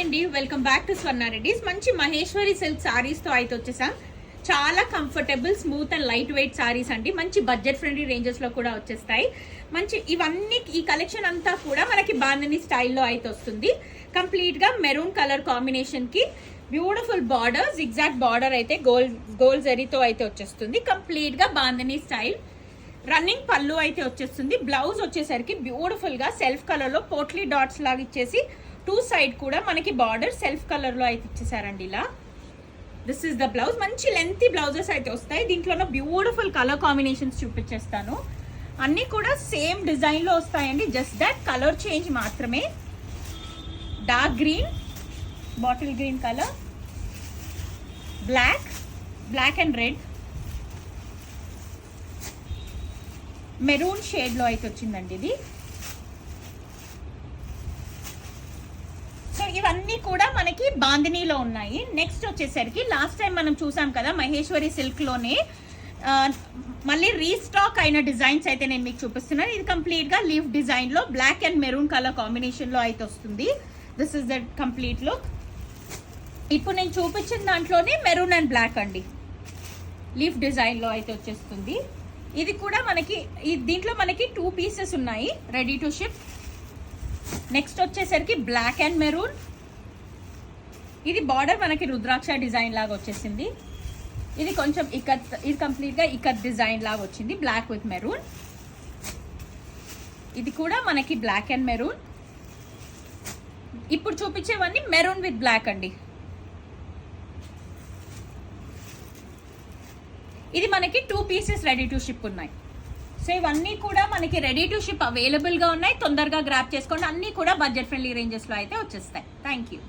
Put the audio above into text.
అండి, welcome back to స్వర్ణ రెడ్డిస్. మంచి Maheshwari silk saris తో అయితే వచ్చేసాం. చాలా comfortable, smooth and light weight saris అండి. మంచి బడ్జెట్ ఫ్రెండ్లీ రేంజెస్ లో కూడా వచ్చేస్తాయి. మంచి ఇవన్నీ ఈ కలెక్షన్ అంతా కూడా మనకి బాందని స్టైల్లో అయితే వస్తుంది. కంప్లీట్ గా మెరూన్ కలర్ కాంబినేషన్ కి బ్యూటిఫుల్ బార్డర్, ఎగ్జాక్ట్ బార్డర్ అయితే గోల్డ్ జరీతో అయితే వచ్చేస్తుంది. కంప్లీట్ గా బాందని స్టైల్. రన్నింగ్ పళ్ళు అయితే వచ్చేస్తుంది. బ్లౌజ్ వచ్చేసరికి బ్యూటిఫుల్ గా సెల్ఫ్ కలర్ లో పోట్లీ డాట్స్ లాగా ఇచ్చేసి టూ సైడ్ కూడా మనకి బార్డర్ సెల్ఫ్ కలర్ లో అయితే ఇచ్చేసారండి. ఇలా దిస్ ఇస్ ద బ్లౌజ్. మంచి లెంతీ బ్లౌజెస్ అయితే వస్తాయి. దీంట్లో బ్యూటిఫుల్ కలర్ కాంబినేషన్స్ చూపించేస్తాను. అన్ని కూడా సేమ్ డిజైన్ లో వస్తాయండి, జస్ట్ దట్ కలర్ చేంజ్ మాత్రమే. Dark green, bottle green colour, black and red, maroon shade లో అయితే వచ్చిందండి ఇది. సో ఇవన్నీ కూడా మనకి బాందినీలో ఉన్నాయి. నెక్స్ట్ వచ్చేసరికి లాస్ట్ టైం మనం చూసాం కదా మహేశ్వరి సిల్క్ లోనే మళ్ళీ రీస్టాక్ అయిన డిజైన్స్ అయితే నేను మీకు చూపిస్తున్నాను. ఇది కంప్లీట్ గా లీఫ్ డిజైన్ లో black and maroon colour combination లో అయితే వస్తుంది. This is the complete look. ఇప్పుడు నేను చూపించిన దాంట్లోనే మెరూన్ అండ్ బ్లాక్ అండి, లీఫ్ డిజైన్ లో అయితే వచ్చేస్తుంది. ఇది కూడా మనకి దీంట్లో మనకి 2 పీసెస్ ఉన్నాయి రెడీ టు షిప్. నెక్స్ట్ వచ్చేసరికి బ్లాక్ అండ్ మెరూన్. ఇది బార్డర్ మనకి రుద్రాక్ష డిజైన్ లాగా వచ్చేసింది. ఇది కొంచెం ఇకత్, ఇది కంప్లీట్ గా ఇకత్ డిజైన్ లాగా వచ్చింది, బ్లాక్ విత్ మెరూన్. ఇది కూడా మనకి బ్లాక్ అండ్ మెరూన్. ఇప్పుడు చూపించేవన్నీ మెరూన్ విత్ బ్లాక్ అండి. ఇది మనకి 2 పీసెస్ రెడీ టు షిప్ ఉన్నాయి. సో ఇవన్నీ కూడా మనకి రెడీ టు షిప్ అవైలబుల్ గా ఉన్నాయి. తొందరగా గ్రాప్ చేసుకోండి. అన్ని కూడా బడ్జెట్ ఫ్రెండ్లీ రేంజెస్ లో అయితే వచ్చేస్తాయి. Thank you.